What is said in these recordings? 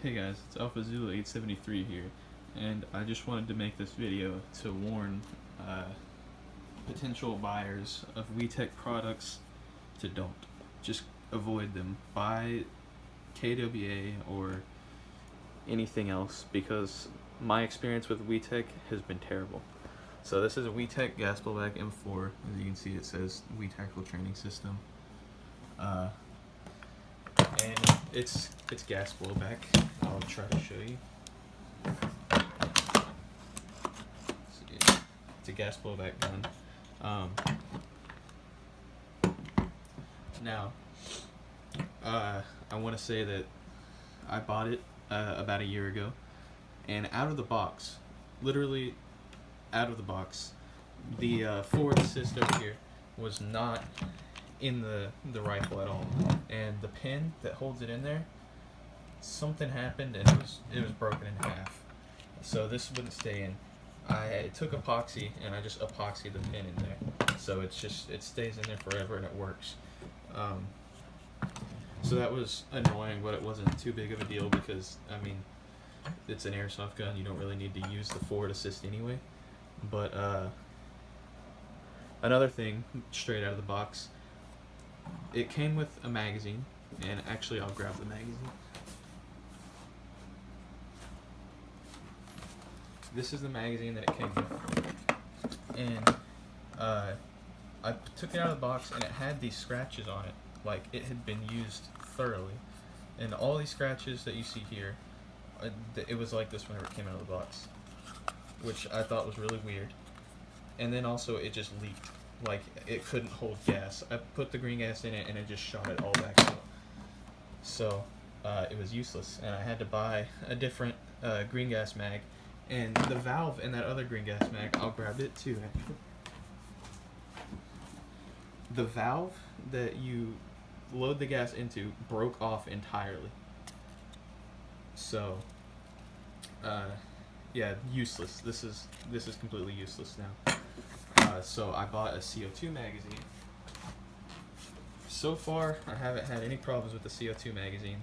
Hey guys, it's Alpha Zulu 873 here, and I just wanted to make this video to warn potential buyers of WeTech products to don't. Just avoid them. Buy KWA or anything else, because my experience with WeTech has been terrible. So this is a WeTech gas blowback M4. As you can see, it says We Tackle Training System. And it's gas blowback. I'll try to show you. It's a gas blowback gun. Now, I want to say that I bought it about a year ago, and out of the box, literally out of the box, the forward assist over here was not in the rifle at all, and the pin that holds it in there, something happened and it was broken in half, so this wouldn't stay in. I took epoxy and I just epoxied the pin in there, so it stays in there forever and it works. So that was annoying, but it wasn't too big of a deal because, I mean, it's an airsoft gun, you don't really need to use the forward assist anyway. But another thing, straight out of the box, it came with a magazine, and actually I'll grab the magazine. This is the magazine that it came with, and I took it out of the box and it had these scratches on it, like it had been used thoroughly, and all these scratches that you see here, it was like this whenever it came out of the box, which I thought was really weird. And then also it just leaked, like it couldn't hold gas. I put the green gas in it and it just shot it all back out. So it was useless, and I had to buy a different green gas mag. And the valve in that other green gas mag, I'll grab it too actually. The valve that you load the gas into broke off entirely. So yeah, useless. This is completely useless now. So I bought a CO2 magazine. So far, I haven't had any problems with the CO2 magazine.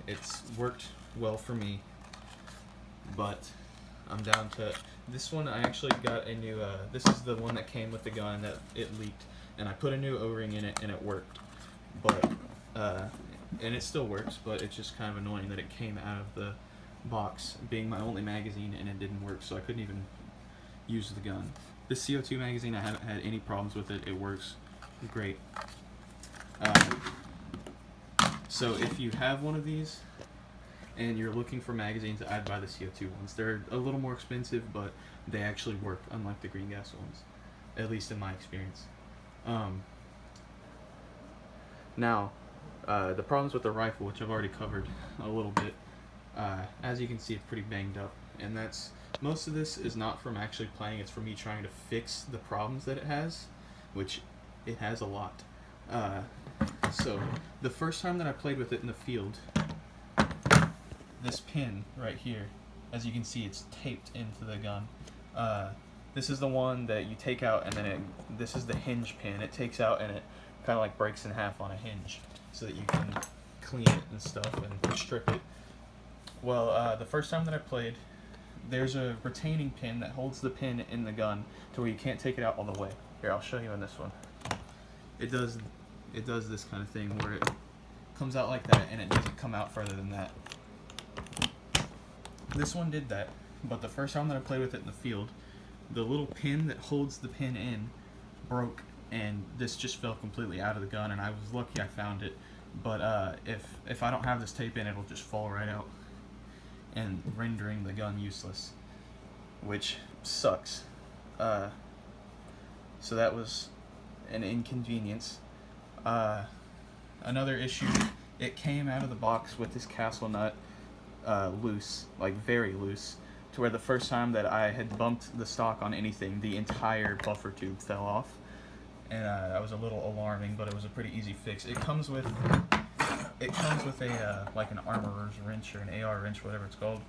It's worked well for me, but I'm down to this one. I actually got a new. This is the one that came with the gun that it leaked, and I put a new O-ring in it, and it worked. But and it still works, but it's just kind of annoying that it came out of the box being my only magazine and it didn't work, so I couldn't even use the gun. This CO2 magazine, I haven't had any problems with it. It works great. So if you have one of these and you're looking for magazines, I'd buy the CO2 ones. They're a little more expensive, but they actually work, unlike the green gas ones, at least in my experience. Now, the problems with the rifle, which I've already covered a little bit, as you can see, it's pretty banged up, and most of this is not from actually playing, it's from me trying to fix the problems that it has, which it has a lot. So the first time that I played with it in the field, this pin right here, as you can see, it's taped into the gun. This is the one that you take out, and then this is the hinge pin. It takes out and it kind of like breaks in half on a hinge so that you can clean it and stuff and strip it. Well, the first time that I played, there's a retaining pin that holds the pin in the gun to where you can't take it out all the way. Here, I'll show you in this one. It does this kind of thing where it comes out like that and it doesn't come out further than that. This one did that, but the first time that I played with it in the field, the little pin that holds the pin in broke, and this just fell completely out of the gun, and I was lucky I found it. But if I don't have this tape in, it'll just fall right out and rendering the gun useless, which sucks. So that was an inconvenience. Another issue, it came out of the box with this castle nut loose, like very loose, to where the first time that I had bumped the stock on anything, the entire buffer tube fell off, and that was a little alarming, but it was a pretty easy fix. It comes with a like an armorer's wrench or an AR wrench, whatever it's called,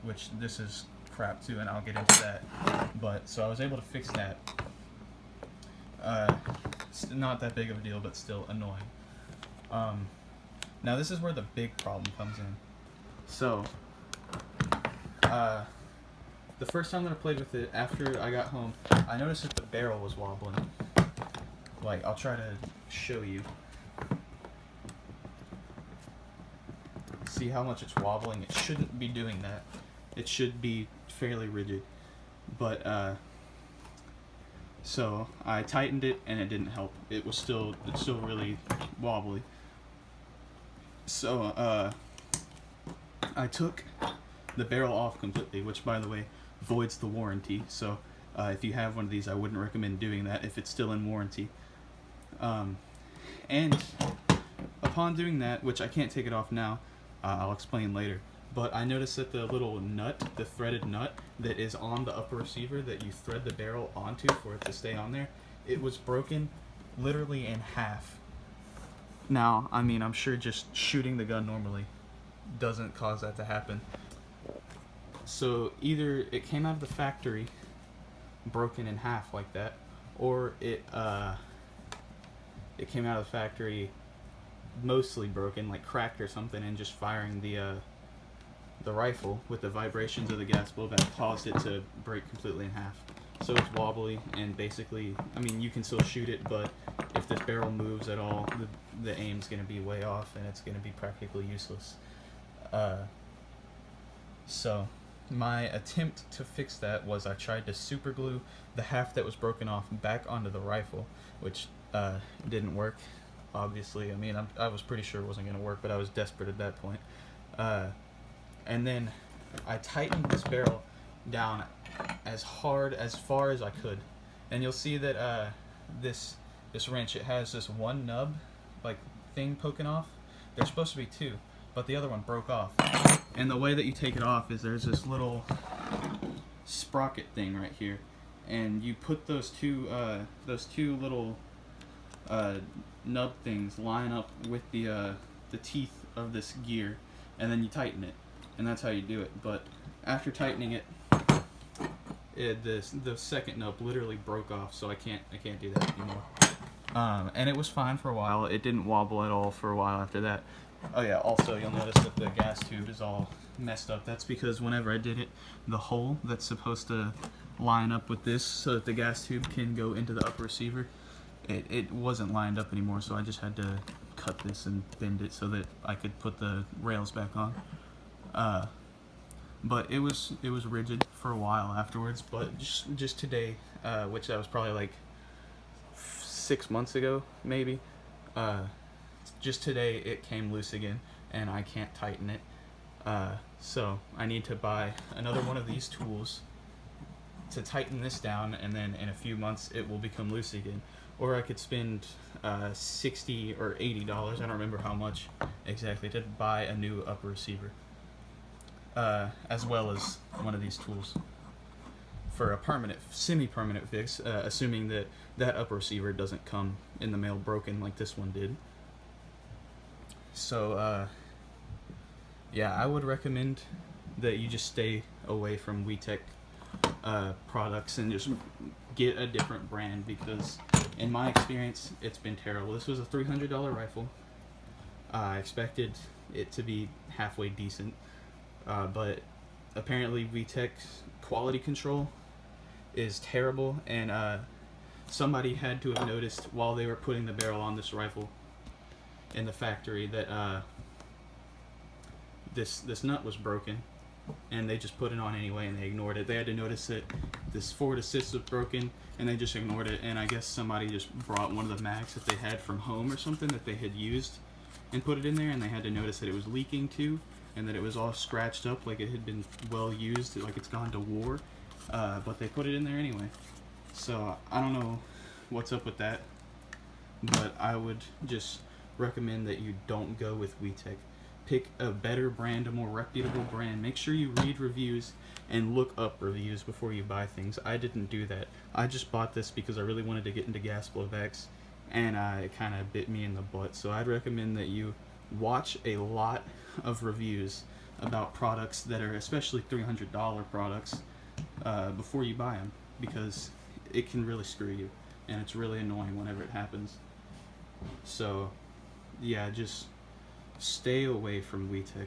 which this is crap too, and I'll get into that. But so I was able to fix that. It's not that big of a deal, but still annoying. Now this is where the big problem comes in. So, the first time that I played with it, after I got home, I noticed that the barrel was wobbling. Like, I'll try to show you. See how much it's wobbling? It shouldn't be doing that. It should be fairly rigid. But, so I tightened it and it didn't help. It's still really wobbly. So, I took the barrel off completely, which, by the way, voids the warranty. So, if you have one of these, I wouldn't recommend doing that if it's still in warranty. And upon doing that, which I can't take it off now, I'll explain later, but I noticed that the little nut, the threaded nut that is on the upper receiver that you thread the barrel onto for it to stay on there, it was broken literally in half. Now, I mean, I'm sure just shooting the gun normally doesn't cause that to happen. So either it came out of the factory broken in half like that, or it came out of the factory mostly broken, like cracked or something, and just firing the rifle with the vibrations of the gas blowback caused it to break completely in half. So it's wobbly, and basically, I mean, you can still shoot it, but if this barrel moves at all, the aim's going to be way off, and it's going to be practically useless. So my attempt to fix that was I tried to super glue the half that was broken off back onto the rifle, which didn't work, obviously. I mean, I was pretty sure it wasn't going to work, but I was desperate at that point. And then I tightened this barrel down as far as I could, and you'll see that this wrench, it has this one nub like thing poking off. There's supposed to be two, but the other one broke off. And the way that you take it off is there's this little sprocket thing right here, and you put those two little nub things line up with the teeth of this gear, and then you tighten it, and that's how you do it. But after tightening it, the second nub literally broke off, so I can't do that anymore. And it was fine for a while. It didn't wobble at all for a while after that. Oh yeah, also you'll notice that the gas tube is all messed up. That's because whenever I did it, the hole that's supposed to line up with this so that the gas tube can go into the upper receiver, it wasn't lined up anymore, so I just had to cut this and bend it so that I could put the rails back on. But it was rigid for a while afterwards, but just today, which that was probably like 6 months ago, maybe, just today it came loose again, and I can't tighten it. So I need to buy another one of these tools to tighten this down, and then in a few months it will become loose again. Or I could spend $60 or $80, I don't remember how much exactly, to buy a new upper receiver, as well as one of these tools for a semi-permanent fix, assuming that upper receiver doesn't come in the mail broken like this one did. So, yeah, I would recommend that you just stay away from WeTech products and just get a different brand, because in my experience it's been terrible. This was a $300 rifle. I expected it to be halfway decent, but apparently WeTech's quality control is terrible, and somebody had to have noticed while they were putting the barrel on this rifle in the factory that this nut was broken, and they just put it on anyway, and they ignored it. They had to notice that this forward assist was broken, and they just ignored it. And I guess somebody just brought one of the mags that they had from home or something that they had used and put it in there, and they had to notice that it was leaking too, and that it was all scratched up like it had been well used, like it's gone to war, but they put it in there anyway. So I don't know what's up with that, but I would just recommend that you don't go with WeTech. Pick a better brand, a more reputable brand. Make sure you read reviews and look up reviews before you buy things. I didn't do that. I just bought this because I really wanted to get into gas blowbacks, and it kind of bit me in the butt. So I'd recommend that you watch a lot of reviews about products that are especially $300 products before you buy them, because it can really screw you, and it's really annoying whenever it happens. So yeah, just stay away from WeTech.